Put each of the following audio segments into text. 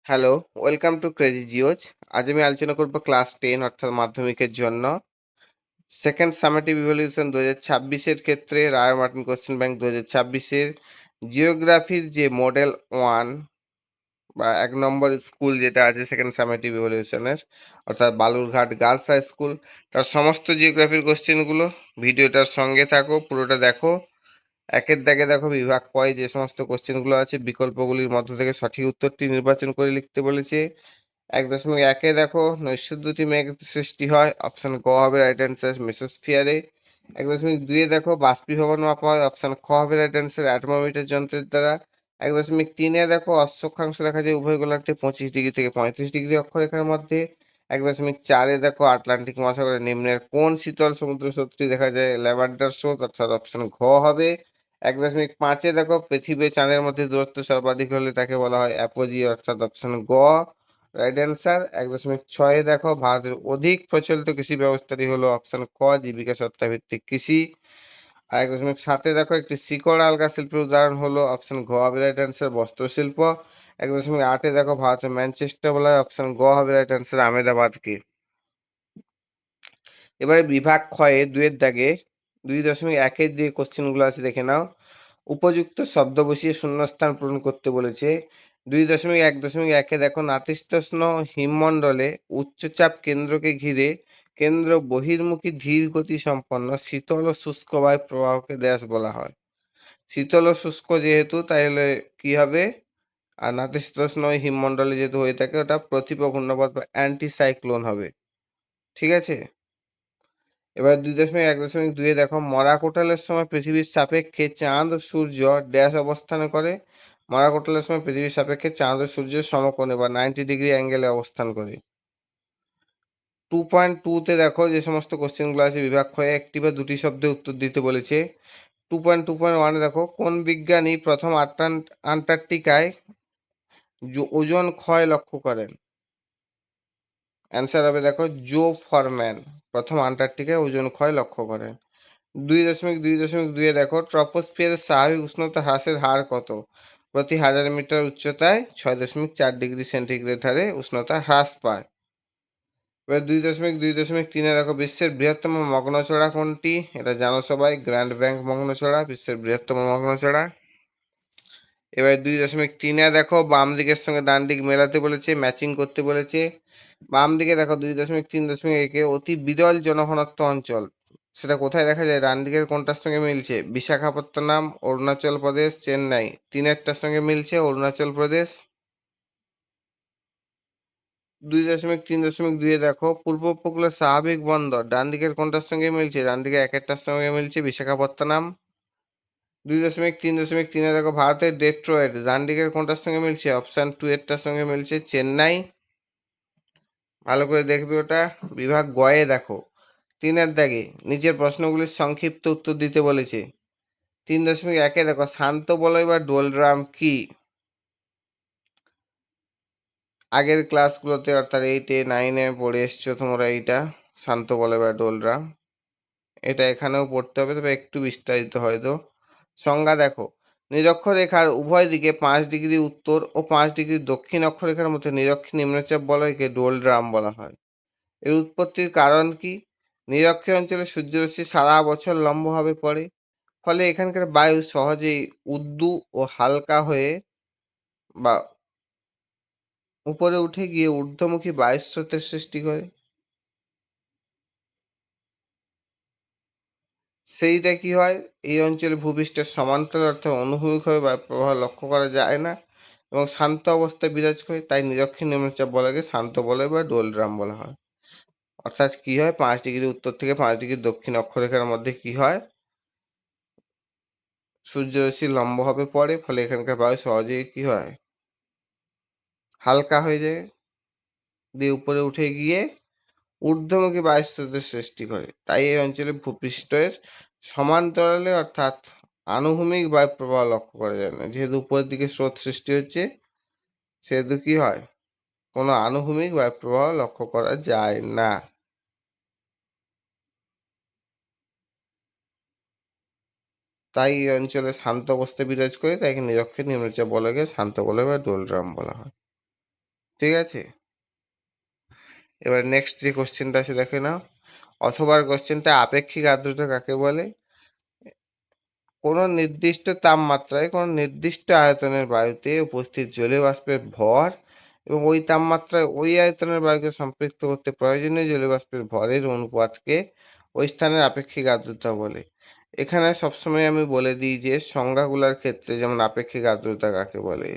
Hello, welcome to crazy Geos. আজ আমি আলোচনা করব ক্লাস 10 অর্থাৎ মাধ্যমিকের জন্য সেকেন্ড সামেটিভ ইভ্যালুয়েশন 2026 এর ক্ষেত্রে রায় মার্টিন কোশ্চেন ব্যাংক 2026 এর জিওগ্রাফির যে মডেল 1 বা 1 নম্বর স্কুল যেটা আছে সেকেন্ড সামেটিভ ইভ্যালুয়েশনের অর্থাৎ বালুরঘাট গার্লস হাই স্কুল, তার সমস্ত জিওগ্রাফির কোশ্চেনগুলো ভিডিওটার সঙ্গে থাকো, পুরোটা দেখো। একের দাগে দেখো বিভাগ কয় যে সমস্ত কোশ্চেনগুলো আছে বিকল্পগুলির মধ্য থেকে সঠিক উত্তরটি নির্বাচন করে লিখতে বলেছে। 1.1-এ দেখো নৈশুদ্যটি মেঘ সৃষ্টি হয়, অপশন ক হবে রাইট অ্যান্সার মেসোস্ফিয়ারে। 1.2-এ দেখো বাষ্পীভবন মাপা হয়, অপশন খ হবে রাইট অ্যান্সার অ্যাটমোমিটার যন্ত্রের দ্বারা। 1.3-এ দেখো অক্ষাংশ দেখা যায় উভয় গোলার্ধে 25 ডিগ্রি থেকে 35 ডিগ্রি অক্ষরেখার মধ্যে। 1.4-এ দেখো আটলান্টিক মহাসাগরের নিম্নের কোন শীতল সমুদ্র স্রোতটি দেখা যায় ল্যাভেন্ডার স্রোত, অর্থাৎ অপশন ঘ হবে। 1.5-এ দেখো পৃথিবী চাঁদের মধ্যে দূরত্ব সর্বাধিক হলে তাকে বলা হয় অ্যাপোজি, অর্থাৎ অপশন গ রাইট অ্যান্সার। 1.6-এ দেখো ভারতের অধিক প্রচলিত কৃষি ব্যবস্থাটি হলো অপশন ক জীবিকা সত্তাভিত্তিক কৃষি। আর 1.7-এ দেখো একটি শিকড় আলগা শিল্পের উদাহরণ হলো অপশন ঘ হবে রাইট অ্যান্সার বস্ত্র শিল্প। 1.8-এ দেখো ভারতের ম্যানচেস্টার বলা হয়, অপশন গ হবে রাইট অ্যান্সার আহমেদাবাদকে। এবারে বিভাগ ক্ষয়ে 2-এর দাগে 2.1-এর যে কোশ্চেনগুলো আছে দেখে নাও। উপযুক্ত শব্দ বসিয়ে শূন্যস্থান পূরণ করতে বলেছে। 2.1.1-এ দেখো নাতিশীতোষ্ণ হিমমণ্ডলে উচ্চচাপ কেন্দ্রকে ঘিরে কেন্দ্র বহির্মুখী ধীর গতি সম্পন্ন শীতল ও শুষ্ক বায়ু প্রবাহকে ড্যাশ বলা হয়। শীতল ও শুষ্ক যেহেতু তাহলে কি হবে, আর নাতিশীতোষ্ণ হিমমণ্ডলে যেহেতু হয়ে থাকে ওটা প্রতিপ ঘূর্ণাবর্ত বা অ্যান্টি সাইক্লোন হবে। ঠিক আছে। এবার 2.1.2-এ দেখো মরাকোটালের সময় পৃথিবীর সাপেক্ষে চাঁদ ও সূর্য ড্যাশ অবস্থান করে। মরাকোটালের সময় পৃথিবীর সাপেক্ষে চাঁদ ও সূর্য সমকোণে বা 90 ডিগ্রি অ্যাঙ্গেলে অবস্থান করে। 2.2-তে দেখো যে সমস্ত কোশ্চেনগুলো আছে বিভাগ ক্ষয়ে একটি বা দুটি শব্দে উত্তর দিতে বলেছে। 2.2.1-এ দেখো কোন বিজ্ঞানী প্রথম আন্টার্কটিকায় ওজন ক্ষয় লক্ষ্য করেন। অ্যান্সার হবে দেখো জো ফরম্যান প্রথম আন্টার্কটিকায় ওজন ক্ষয় লক্ষ্য করেন। 2.2.2-এ দেখো ট্রপোস্ফিয়ারের স্বাভাবিক উষ্ণতা হ্রাসের হার কত। প্রতি 1000 মিটার উচ্চতায় 6.4 ডিগ্রি সেন্টিগ্রেড হারে উষ্ণতা হ্রাস পায়। এবার 2.2.3-এ দেখো বিশ্বের বৃহত্তম মগ্নচড়া কোনটি, এটা জানো সবাই, গ্র্যান্ড ব্যাংক মগ্নচড়া বিশ্বের বৃহত্তম মগ্নচড়া। এবার 2.3-এ দেখো বাম দিকের সঙ্গে ডান দিক মেলাতে বলেছে, ম্যাচিং করতে বলেছে। বাম দিকে দেখো 2.3.1-এ অতি বিরল জনঘনত্ব অঞ্চল, সেটা কোথায় দেখা যায়, ডান দিকের কোনটার সঙ্গে মিলছে, বিশাখাপত্তনম, অরুণাচল প্রদেশ, চেন্নাই। তিনেরটার সঙ্গে মিলছে অরুণাচল প্রদেশ। 2.3.2-এ দেখো পূর্ব উপকূলের স্বাভাবিক বন্দর ডান দিকের কোনটার সঙ্গে মিলছে, ডান দিকে একেরটার সঙ্গে মিলছে বিশাখাপত্তনম। 2.3.3-এ দেখো ভারতের ডেট্রয়েট ডান দিকের কোনটার সঙ্গে মিলছে, অপশন 2 এরটার সঙ্গে মিলছে চেন্নাই। ভালো করে দেখবে ওটা। বিভাগ গয়ে দেখো 3-এর দাগে নিচের প্রশ্নগুলির সংক্ষিপ্ত উত্তর দিতে বলেছে। 3.1-এ দেখো শান্ত বলয় বা ডোলড্রাম কি। আগের ক্লাসগুলোতে অর্থাৎ 8-এ 9-এ পড়ে এসছো তোমরা এইটা, শান্ত বলয় বা ডোলড্রাম। এটা এখানেও পড়তে হবে, তবে একটু বিস্তারিত হয়তো। সংজ্ঞা দেখো নিরক্ষরেখার উভয় দিকে 5 ডিগ্রি উত্তর ও 5 ডিগ্রি দক্ষিণ অক্ষরেখার মধ্যে নিরক্ষীয় নিম্নচাপ বলয়কে ডোলড্রাম বলা হয়। এর উৎপত্তির কারণ কি, নিরক্ষীয় অঞ্চলে সূর্যরশ্মি সারা বছর লম্বভাবে পড়ে, ফলে এখানকার বায়ু সহজেই উদ্দু ও হালকা হয়ে বা উপরে উঠে গিয়ে ঊর্ধ্বমুখী বায়ুস্রোতের সৃষ্টি করে। সেইটা কি হয়, এই অঞ্চলে ভূপৃষ্ঠের সমান্তরাল অর্থাৎ অনুভূমিকভাবে বায়ু প্রবাহ লক্ষ্য করা যায় না এবং শান্ত অবস্থায় বিরাজ করে, তাই নিরক্ষীয় নিম্নচাপ বলয়কে শান্ত বলয় বা ডোলড্রাম বলা হয়। অর্থাৎ কি হয়, 5 ডিগ্রি উত্তর থেকে 5 ডিগ্রি দক্ষিণ অক্ষরেখার মধ্যে কি হয়, সূর্যরশ্মি লম্বভাবে পড়ে, ফলে এখানকার বায়ু সহজেই কি হয়, হালকা হয়ে যায়, দিয়ে উপরে উঠে গিয়ে ঊর্ধ্বমুখী বায়ুস্রোতের সৃষ্টি করে। তাই এই অঞ্চলে ভূপৃষ্ঠের সমান্তরালে অর্থাৎ আনুভূমিক বায়ু প্রবাহ লক্ষ্য করা যায় না, যেহেতু উপরের দিকে স্রোত সৃষ্টি হচ্ছে সেহেতু কি হয়, কোনো আনুভূমিক বায়ু প্রবাহ লক্ষ্য করা যায় না। তাই এই অঞ্চলে শান্ত অবস্থায় বিরাজ করে, তাই নিরক্ষীয় নিম্নচাপ বলয়কে শান্ত বলয় বা ডোলড্রাম বলা হয়। ঠিক আছে। এবার নেক্সট যে কোশ্চেনটা আছে দেখে নাও। অথবার কোশ্চেনটা আপেক্ষিক আর্দ্রতা কাকে বলে? কোনো নির্দিষ্ট তাপমাত্রায় কোনো নির্দিষ্ট আয়তনের বায়ুতে উপস্থিত জলীয় বাষ্পের ভর এবং ওই তাপমাত্রায় ওই আয়তনের বায়ুকে সম্পৃক্ত করতে প্রয়োজনীয় জলীয় বাষ্পের ভরের অনুপাতকে ওই স্থানের আপেক্ষিক আর্দ্রতা বলে। এখানে সবসময় আমি বলে দিই যে সংজ্ঞাগুলোর ক্ষেত্রে, যেমন আপেক্ষিক আর্দ্রতা কাকে বলে,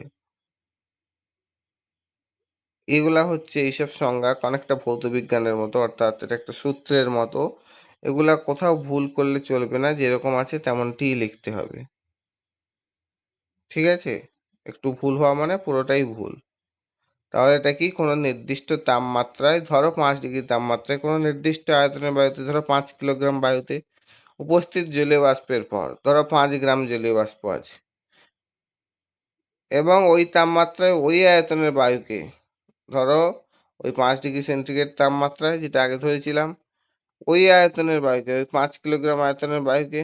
এগুলা হচ্ছে এইসব সংজ্ঞা অনেকটা ভৌতবিজ্ঞানের মতো, অর্থাৎ এটা একটা সূত্রের মতো। এগুলা কোথাও ভুল করলে চলবে না, যেরকম আছে তেমনটিই লিখতে হবে। ঠিক আছে, একটু ভুল হওয়া মানে পুরোটাই ভুল। তাহলে এটা কি, কোনো নির্দিষ্ট তাপমাত্রায়, ধরো 5 ডিগ্রি তাপমাত্রায় কোনো নির্দিষ্ট আয়তনের বায়ুতে, ধরো 5 কিলোগ্রাম বায়ুতে উপস্থিত জলীয় বাষ্পের ভর, ধরো 5 গ্রাম জলীয় বাষ্প আছে, এবং ওই তাপমাত্রায় ওই আয়তনের বায়ুকে, ধরো ওই 5 ডিগ্রি সেন্টিগ্রেড তাপমাত্রায় যেটা আগে ধরেছিলাম, ওই আয়তনের বায়ুকে, ওই 5 কিলোগ্রাম আয়তনের বায়ুকে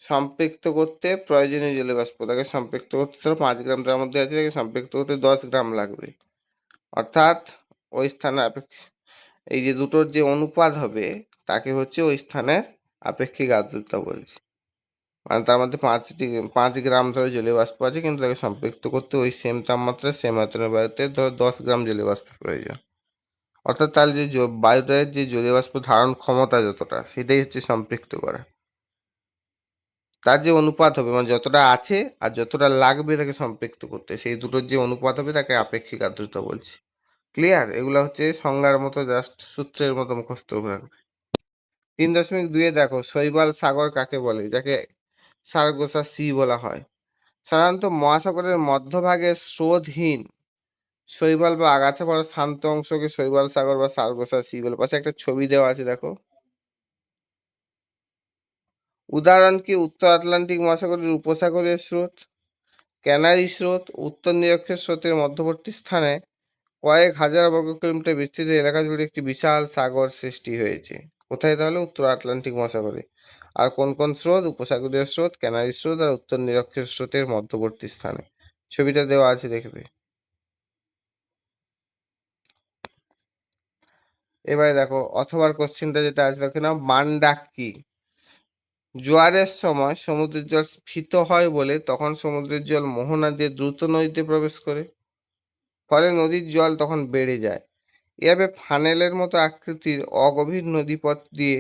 সম্পৃক্ত করতে প্রয়োজনীয় জলীয় বাষ্প, তাকে সম্পৃক্ত করতে, ধরো 5 গ্রাম তার মধ্যে আছে, তাকে সম্পৃক্ত করতে 10 গ্রাম লাগবে। অর্থাৎ ওই স্থানের এই যে দুটোর যে অনুপাত হবে তাকে হচ্ছে ওই স্থানের আপেক্ষিক আর্দ্রতা বলছি। মানে তার মধ্যে 5 গ্রাম ধরে জলীয় বাষ্প আছে, কিন্তু তাকে সম্পৃক্ত করতে ওই সেম তাপমাত্রায় সেম আয়তনের বায়ুতে ধরো 10 গ্রাম জলীয় বাষ্প প্রয়োজন। অর্থাৎ তার যে বায়ুটার যে জলীয় বাষ্প ধারণ ক্ষমতা যতটা, সেটাই হচ্ছে সম্পৃক্ত করা। তার যে অনুপাত হবে, মানে যতটা আছে আর যতটা লাগবে তাকে সম্পৃক্ত করতে, সেই দুটোর যে অনুপাত হবে তাকে আপেক্ষিক আর্দ্রতা বলছি। ক্লিয়ার? এগুলো হচ্ছে সংজ্ঞার মতো, জাস্ট সূত্রের মতো মুখস্থ রাখবে। 3.2 দেখো, শৈবাল সাগর কাকে বলে, যাকে সারগোসা সি বলা হয়? সাধারণত মহাসাগরের মধ্যভাগের স্রোতহীন শৈবাল বা আগাছা ভরা শান্ত অংশকে শৈবাল সাগর বা সারগোসা সি বলে। পাশে একটা ছবি দেওয়া আছে দেখো। উদাহরণ কি, উত্তর আটলান্টিক মহাসাগরের উপসাগরীয় স্রোত, ক্যানারি স্রোত, উত্তর নিরক্ষের স্রোতের মধ্যবর্তী স্থানে কয়েক হাজার বর্গ কিলোমিটার বিস্তৃত এলাকা জুড়ে একটি বিশাল সাগর সৃষ্টি হয়েছে। কোথায়? তাহলে উত্তর আটলান্টিক মহাসাগরে। আর কোন কোন স্রোত? উপসাগরীয় স্রোত, ক্যানারি স্রোত আর উত্তর নিরক্ষের স্রোতের মধ্যবর্তী স্থানে। ছবিটা দেওয়া আছে, দেখবে। এবারে দেখো অথবার কোশ্চেনটা যেটা আছে দেখে নাও, মানডাক কি? জোয়ারের সময় সমুদ্রের জল স্ফীত হয় বলে তখন সমুদ্রের জল মোহনা দিয়ে দ্রুত নদীতে প্রবেশ করে, ফলে নদীর জল তখন বেড়ে যায়। এভাবে ফানেলের মতো আকৃতির অগভীর নদীপথ দিয়ে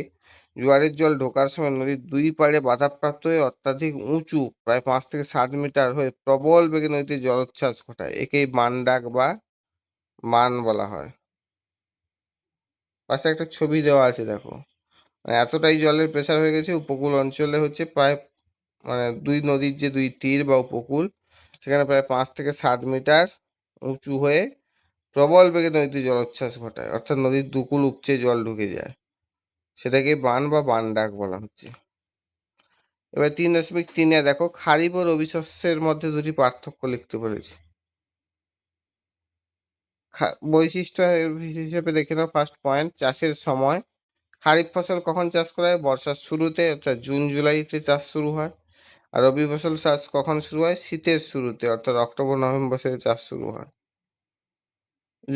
জোয়ারের জল ঢোকার সময় নদীর দুই পাড়ে বাধাপ্রাপ্ত হয়ে অত্যাধিক উঁচু, প্রায় 5 থেকে 7 মিটার হয়ে প্রবল বেগে নদীতে জলোচ্ছ্বাস ঘটায়। একেই মানডাক বা মান বলা হয়। পাশে একটা ছবি দেওয়া আছে দেখো। মানে এতটাই জলের প্রেসার হয়ে গেছে, উপকূল অঞ্চলে হচ্ছে প্রায়, মানে দুই নদীর যে দুই তীর বা উপকূল, সেখানে প্রায় 5 থেকে 7 মিটার উঁচু হয়ে প্রবল বেগে নদীতে জলোচ্ছ্বাস ঘটায়, অর্থাৎ নদীর দুকুল উপচে জল ঢুকে যায়। সেটাকে বান বা বানডাক বলা হচ্ছে। এবার 3.3 দেখো, খারিফ ও রবি শস্যের মধ্যে দুটি পার্থক্য লিখতে বলেছে। বৈশিষ্ট্য হিসেবে দেখে নাও, ফার্স্ট পয়েন্ট, চাষের সময়। খারিফ ফসল কখন চাষ করা হয়? বর্ষার শুরুতে, অর্থাৎ জুন জুলাইতে চাষ শুরু হয়। আর রবি ফসল চাষ কখন শুরু হয়? শীতের শুরুতে, অর্থাৎ অক্টোবর নভেম্বর থেকে চাষ শুরু হয়।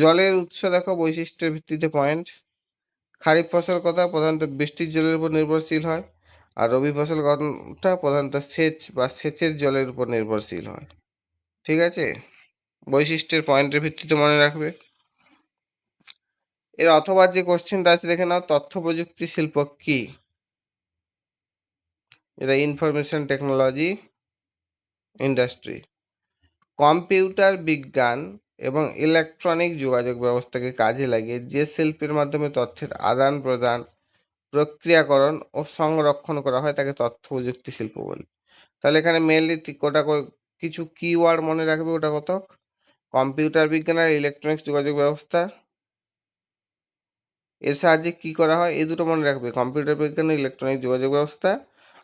জলের উৎস দেখো, বৈশিষ্ট্যের ভিত্তিতে পয়েন্ট। খারিফ ফসল কথা প্রধানত বৃষ্টির জলের উপর নির্ভরশীল হয়, আর রবি ফসল কথা প্রধানত সেচ বা সেচের জলের উপর নির্ভরশীল হয়। ঠিক আছে, বৈশিষ্ট্যের পয়েন্টের ভিত্তিতে মনে রাখবে। এর অথবা যে কোশ্চেনটা আছে দেখে নাও, তথ্য প্রযুক্তি শিল্প কি? এটা ইনফরমেশন টেকনোলজি ইন্ডাস্ট্রি। কম্পিউটার বিজ্ঞান এবং ইলেকট্রনিক যোগাযোগ ব্যবস্থাকে কাজে লাগিয়ে যে শিল্পের মাধ্যমে তথ্যের আদান প্রদান, প্রক্রিয়াকরণ ও সংরক্ষণ করা হয় তাকে তথ্য প্রযুক্তি শিল্প বলে। তাহলে এখানে মেনলি কোটা কিছু কিওয়ার্ড মনে রাখবে, ওটা কত? কম্পিউটার বিজ্ঞান আর ইলেকট্রনিক্স যোগাযোগ ব্যবস্থা, এর সাহায্যে কি করা হয়? এই দুটো মনে রাখবে, কম্পিউটার বিজ্ঞান ও ইলেকট্রনিক যোগাযোগ ব্যবস্থা।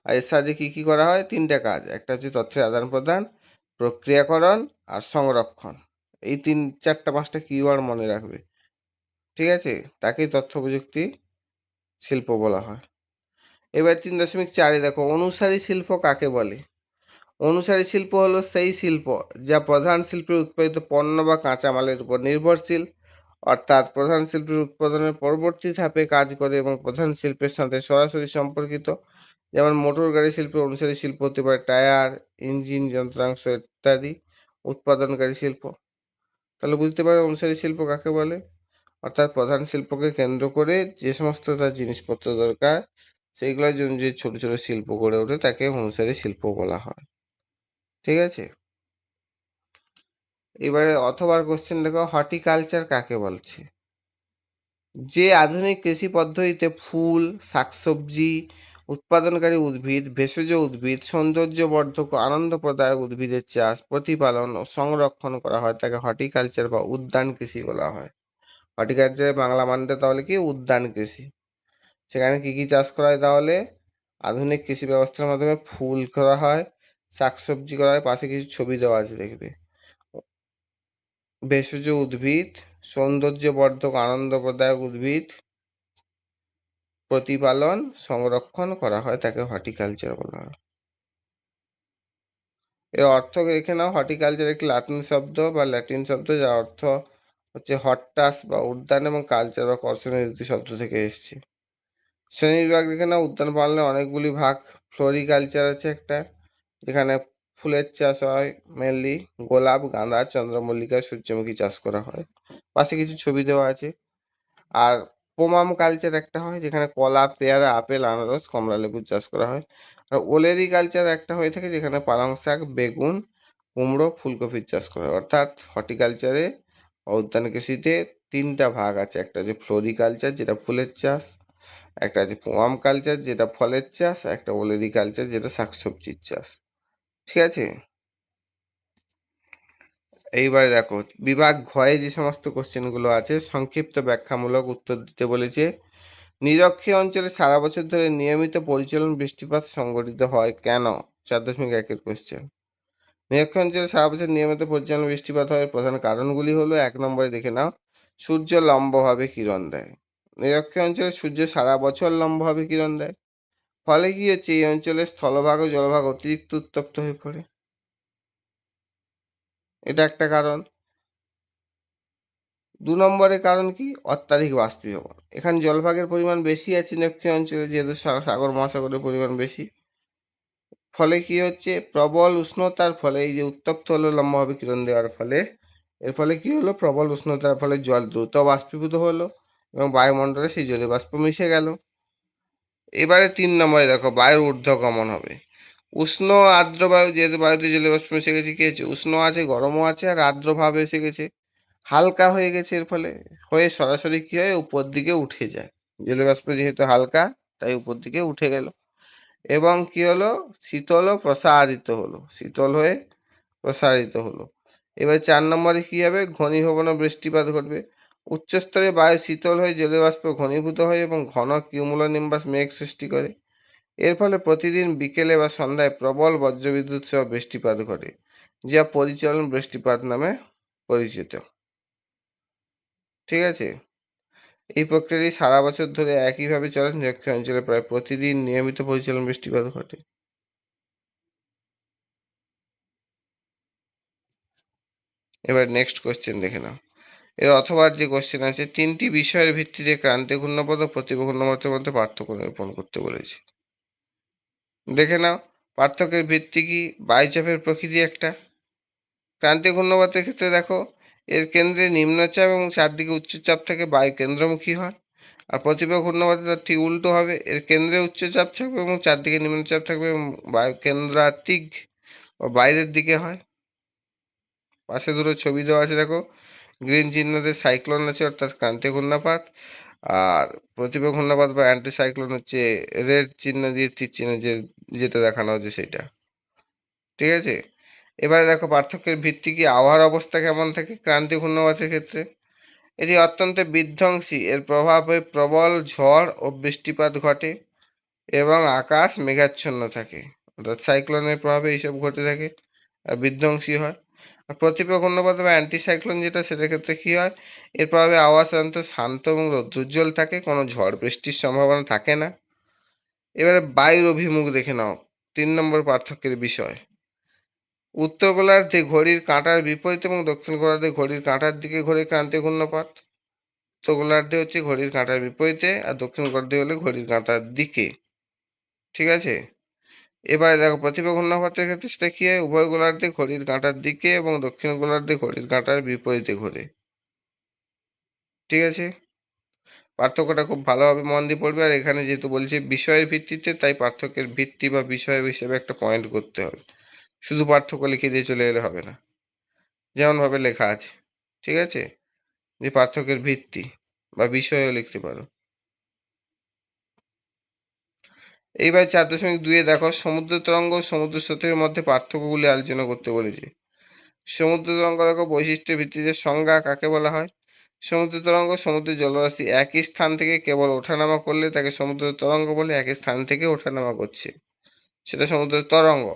আর এর সাহায্যে কি কি করা হয়? 3টা কাজ। একটা হচ্ছে তথ্যের আদান প্রদান, প্রক্রিয়াকরণ আর সংরক্ষণ। এই 3, 4, 5টা কিওয়ার্ড মনে রাখবে। ঠিক আছে, তাকেই তথ্য প্রযুক্তি শিল্প বলা হয়। এবার 3.4 দেখো, অনুসারী শিল্প কাকে বলে? অনুসারী শিল্প হলো সেই শিল্প যা প্রধান শিল্পের উৎপাদিত পণ্য বা কাঁচামালের উপর নির্ভরশীল, অর্থাৎ প্রধান শিল্পের উৎপাদনের পরবর্তী ধাপে কাজ করে এবং প্রধান শিল্পের সাথে সরাসরি সম্পর্কিত। যেমন মোটর গাড়ি শিল্পের অনুসারী শিল্প হতে পারে টায়ার, ইঞ্জিন, যন্ত্রাংশ ইত্যাদি উৎপাদনকারী শিল্প। তাহলে বুঝতে পারো অনুসারী শিল্প কাকে বলে, অর্থাৎ প্রধান শিল্পকে কেন্দ্র করে যে সমস্ত তার জিনিসপত্র দরকার সেইগুলোর জন্য যে ছোট ছোট শিল্প গড়ে ওঠে তাকে অনুসারী শিল্প বলা হয়। ঠিক আছে, এবারে অথবা কোশ্চেন দেখো, হর্টিকালচার কাকে বলছে? যে আধুনিক কৃষি পদ্ধতিতে ফুল, শাকসবজি উৎপাদনকারী উদ্ভিদ, ভেষজ উদ্ভিদ, সৌন্দর্যবর্ধক ও আনন্দপ্রদায়ক উদ্ভিদের চাষ, প্রতিপালন ও সংরক্ষণ করা হয় তাকে হর্টিকালচার বা উদ্যান কৃষি বলা হয়। হর্টিকালচারের বাংলা মানটা তাহলে কি? উদ্যান কৃষি। সেখানে কি কি চাষ করা হয় তাহলে? আধুনিক কৃষি ব্যবস্থার মাধ্যমে ফুল করা হয়, শাকসবজি করা হয়, পাশে কিছু ছবি দেওয়া আছে দেখবে, ভেষজ উদ্ভিদ, সৌন্দর্যবর্ধক আনন্দপ্রদায়ক উদ্ভিদ প্রতিপালন সংরক্ষণ করা হয় তাকে হর্টিকালচার বলা হয়। এর অর্থ দেখে নাও। হর্টিকালচার একটি ল্যাটিন শব্দ যার অর্থ হচ্ছে হর্টাস বা উদ্যান, এবং কালচার বা কর্ষণের দুটি শব্দ থেকে এসেছে। শ্রেণীবিভাগ দেখে নাও। উদ্যান পালনের অনেকগুলি ভাগ। ফ্লোরিকালচার আছে একটা, যেখানে ফুলের চাষ হয়, মেনলি গোলাপ, গাঁদা, চন্দ্রমল্লিকা, সূর্যমুখী চাষ করা হয়, পাশে কিছু ছবি দেওয়া আছে। আর পোমাম কালচার একটা হয়, যেখানে কলা, পেয়ারা, আপেল, আনারস, কমলা লেবুর চাষ করা হয়। আর ওলেরি কালচার একটা হয়ে থাকে, যেখানে পালং শাক, বেগুন, কুমড়ো, ফুলকপির চাষ করা হয়। অর্থাৎ হর্টিকালচারে উদ্যান কৃষিতে তিনটা ভাগ আছে, একটা হচ্ছে ফ্লোরিকালচার যেটা ফুলের চাষ, একটা আছে পোমাম কালচার যেটা ফলের চাষ, একটা ওলেরি কালচার যেটা শাকসবজির চাষ। ঠিক আছে, এইবারে দেখো বিভাগ ঘয়ে যে সমস্ত কোশ্চেনগুলো আছে সংক্ষিপ্ত ব্যাখ্যামূলক উত্তর দিতে বলেছে। নিরক্ষীয় অঞ্চলে সারা বছর ধরে নিয়মিত পরিচালন বৃষ্টিপাত সংঘটিত হয় কেন? 4.1-এর কোশ্চেন। নিরক্ষীয় অঞ্চলে সারা বছর নিয়মিত পরিচালন বৃষ্টিপাত হয় প্রধান কারণগুলি হলো, 1 নম্বরে দেখে নাও, সূর্য লম্বভাবে কিরণ দেয়। নিরক্ষীয় অঞ্চলে সূর্য সারা বছর লম্বভাবে কিরণ দেয়, ফলে কি হচ্ছে, এই অঞ্চলের স্থলভাগ ও জলভাগ অতিরিক্ত উত্তপ্ত হয়ে পড়ে, এটা একটা কারণ। 2 নম্বরের কারণ কি? অত্যাধিক বাষ্পীভবন। এখানে জলভাগের পরিমাণ বেশি আছে নিরক্ষীয় অঞ্চলে, যেহেতু সাগর মহাসাগরের পরিমাণ বেশি, ফলে কি হচ্ছে, প্রবল উষ্ণতার ফলে এই যে উত্তপ্ত হলো লম্বভাবে কিরণ দেওয়ার ফলে, এর ফলে কি হলো, প্রবল উষ্ণতার ফলে জল দ্রুত বাষ্পীভূত হলো এবং বায়ুমণ্ডলে সেই জলীয় বাষ্প মিশে গেল। এবারে 3 নম্বরে দেখো, বায়ুর ঊর্ধ্বগমন হবে। উষ্ণ আর্দ্র বায়ু, যেহেতু বায়ুতে জলীয় বাষ্প মিশে গেছে, কি হচ্ছে, উষ্ণ আছে, গরমও আছে, আর আর্দ্র ভাব এসে গেছে, হালকা হয়ে গেছে, এর ফলে হয়ে সরাসরি কি হয়, উপর দিকে উঠে যায়। জলীয় বাষ্প যেহেতু হালকা, তাই উপর দিকে উঠে গেল, এবং কি হলো, শীতল ও প্রসারিত হলো, শীতল হয়ে প্রসারিত হলো। এবার 4 নম্বরে কি হবে, ঘনীভবন ও বৃষ্টিপাত ঘটবে। উচ্চস্তরে বায়ু শীতল হয়ে জলীয় বাষ্প ঘনীভূত হয় এবং ঘন কিউমুলোনিম্বাস মেঘ সৃষ্টি করে। এর ফলে প্রতিদিন বিকেলে বা সন্ধ্যায় প্রবল বজ্রবিদ্যুৎ সহ বৃষ্টিপাত ঘটে, যা পরিচালন বৃষ্টিপাত নামে পরিচিত। ঠিক আছে, এই প্রক্রিয়াটি সারা বছর ধরে একইভাবে চলে। নিরক্ষীয় অঞ্চলে প্রায় প্রতিদিন নিয়মিত পরিচালন বৃষ্টিপাত ঘটে। এবার নেক্সট কোশ্চেন দেখে নাও। এর অথবা যে কোশ্চেন আছে, 3টি বিষয়ের ভিত্তিতে ক্রান্তীয় ঘূর্ণাপথ ও প্রতিভা ঘূর্ণাপথের মধ্যে পার্থক্য নিরূপণ করতে বলেছে। দেখে নাও, পার্থক্যের ভিত্তি কি? বায়ুচাপের প্রকৃতি একটা। ক্রান্তীয় ঘূর্ণাপথের ক্ষেত্রে দেখো, এর কেন্দ্রে নিম্নচাপ এবং চারদিকে উচ্চচাপ থেকে বায়ু কেন্দ্রমুখী হয়। আর প্রতিভা ঘূর্ণাপথে তার ঠিক উল্টো হবে, এর কেন্দ্রে উচ্চচাপ থাকবে এবং চারদিকে নিম্নচাপ থাকবে এবং বায়ু কেন্দ্রাতিক বা বাইরের দিকে হয়। পাশে দুটো ছবি দেওয়া আছে দেখো, গ্রিন চিহ্নতে সাইক্লোন আছে, অর্থাৎ ক্রান্তীয় ঘূর্ণাপাত, আর প্রতিভা ঘূর্ণাপাত বা অ্যান্টি সাইক্লোন হচ্ছে রেড চিহ্ন দিয়ে তীর চিহ্ন যেটা দেখানো হচ্ছে সেটা। ঠিক আছে, এবারে দেখো পার্থক্যের ভিত্তি কি, আবহাওয়ার অবস্থা কেমন থাকে ক্রান্তীয় ঘূর্ণাবাতের ক্ষেত্রে। এটি অত্যন্ত বিধ্বংসী, এর প্রভাবে প্রবল ঝড় ও বৃষ্টিপাত ঘটে এবং আকাশ মেঘাচ্ছন্ন থাকে, অর্থাৎ সাইক্লোনের প্রভাবে এইসব ঘটে থাকে আর বিধ্বংসী হয়। আর প্রতিপা ঘূর্ণাবাত বা অ্যান্টিসাইক্লোন যেটা, সেটার ক্ষেত্রে কী হয়, এর প্রভাবে আবহাওয়া সাধারণত শান্ত এবং রৌদ্রোজ্জ্বল থাকে, কোনো ঝড় বৃষ্টির সম্ভাবনা থাকে না। এবারে বায়ুর অভিমুখ দেখে নাও, 3 নম্বর পার্থক্যের বিষয়। উত্তর গোলার্ধে ঘড়ির কাঁটার বিপরীত এবং দক্ষিণ গোলার্ধে ঘড়ির কাঁটার দিকে ঘোরে ক্রান্তীয় ঘূর্ণপাত। উত্তর গোলার্ধে হচ্ছে ঘড়ির কাঁটার বিপরীতে, আর দক্ষিণ গোলার্ধে হলে ঘড়ির কাঁটার দিকে। ঠিক আছে। এবারে দেখো প্রতিভা ঘূর্ণাপাতের ক্ষেত্রে সেটা কি হয়, উভয় গোলার্ধে ঘড়ির কাঁটার দিকে এবং দক্ষিণ গোলার্ধে ঘড়ির কাঁটার বিপরীতে ঘোরে। ঠিক আছে। পার্থক্যটা খুব ভালোভাবে মন দিয়ে পড়বে। আর এখানে যেহেতু বলছে বিষয়ের ভিত্তিতে, তাই পার্থক্যের ভিত্তি বা বিষয় হিসেবে একটা পয়েন্ট করতে হবে। শুধু পার্থক্য লিখে দিয়ে চলে এলে হবে না, যেমন ভাবে লেখা আছে। ঠিক আছে, যে পার্থক্যের ভিত্তি বা বিষয়ও লিখতে পারো। এইবার 4.2 দেখো সমুদ্র তরঙ্গ ও সমুদ্র স্রোতের মধ্যে পার্থক্যগুলি আলোচনা করতে বলেছে। সমুদ্র তরঙ্গ দেখো বৈশিষ্ট্যের ভিত্তিতে সংজ্ঞা কাকে বলা হয়। সমুদ্র তরঙ্গ সমুদ্রের জলরাশি একই স্থান থেকে কেবল ওঠানামা করলে তাকে সমুদ্র তরঙ্গ বলে। একই স্থান থেকে ওঠানামা করছে, সেটা সমুদ্রের তরঙ্গ।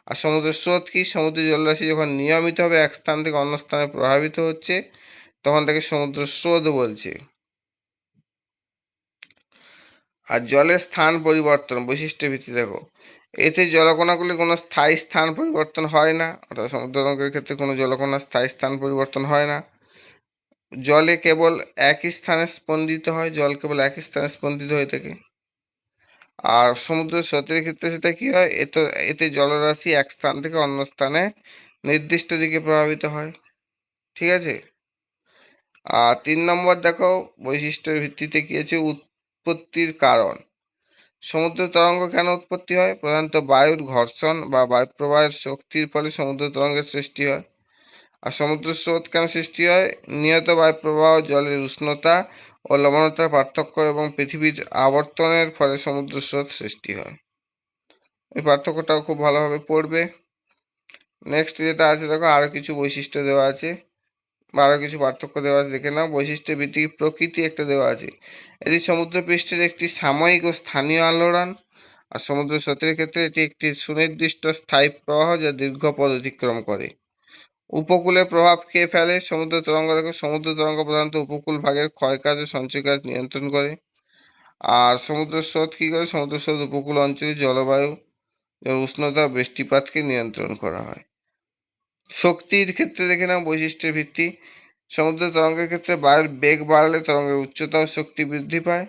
আর সমুদ্রের স্রোত কি, সমুদ্রের জলরাশি যখন নিয়মিতভাবে এক স্থান থেকে অন্য স্থানে প্রভাবিত হচ্ছে তখন তাকে সমুদ্র স্রোত বলছে। আর জলের স্থান পরিবর্তন বৈশিষ্ট্যের ভিত্তি দেখো, এতে জলকণাগুলি কোনো স্থায়ী স্থান পরিবর্তন হয় না, অর্থাৎ সমুদ্র তরঙ্গের ক্ষেত্রে কোনো জলকণার স্থায়ী স্থান পরিবর্তন হয় না। জলে কেবল একই স্থানে স্পন্দিত হয়, জল কেবল একই স্থানে স্পন্দিত হয়ে থাকে। আর সমুদ্র স্রোতের ক্ষেত্রে সেটা কি হয়, এতে জলরাশি এক স্থান থেকে অন্য স্থানে নির্দিষ্ট দিকে প্রভাবিত হয়। ঠিক আছে। আর 3 নম্বর দেখো বৈশিষ্ট্যের ভিত্তিতে কি আছে, উৎপত্তির কারণ। সমুদ্র তরঙ্গ কেন উৎপত্তি হয়, প্রধানত বায়ুর ঘর্ষণ বা বায়ুপ্রবাহের শক্তির ফলে সমুদ্র তরঙ্গের সৃষ্টি হয়। আর সমুদ্র স্রোত কেন সৃষ্টি হয়, নিয়ত বায়ুপ্রবাহ, জলের উষ্ণতা ও লবণতার পার্থক্য এবং পৃথিবীর আবর্তনের ফলে সমুদ্র স্রোত সৃষ্টি হয়। এই পার্থক্যটাও খুব ভালোভাবে পড়বে। নেক্সট যেটা আছে দেখো, আরো কিছু বৈশিষ্ট্য দেওয়া আছে বা আরো কিছু পার্থক্য দেওয়া আছে, দেখে নাও। বৈশিষ্ট্যের ভিত্তিক প্রকৃতি একটা দেওয়া আছে, এটি সমুদ্রপৃষ্ঠের একটি সাময়িক ও স্থানীয় আলোড়ন। আর সমুদ্র স্রোতের ক্ষেত্রে এটি একটি সুনির্দিষ্ট স্থায়ী প্রবাহ যা দীর্ঘ পথ অতিক্রম করে। উপকূলে প্রভাব কে ফেলে, সমুদ্র তরঙ্গ দেখো, সমুদ্র তরঙ্গ প্রধানত উপকূল ভাগের ক্ষয়কাজ ও সঞ্চয় কাজ নিয়ন্ত্রণ করে। আর সমুদ্র স্রোত কি করে, সমুদ্র স্রোত উপকূল অঞ্চলে জলবায়ু, উষ্ণতা, বৃষ্টিপাতকে নিয়ন্ত্রণ করা হয়। শক্তির ক্ষেত্রে দেখে নাও বৈশিষ্ট্যের ভিত্তি, সমুদ্র তরঙ্গের ক্ষেত্রে বায়ুর বেগ বাড়লে তরঙ্গের উচ্চতা ও শক্তি বৃদ্ধি পায়।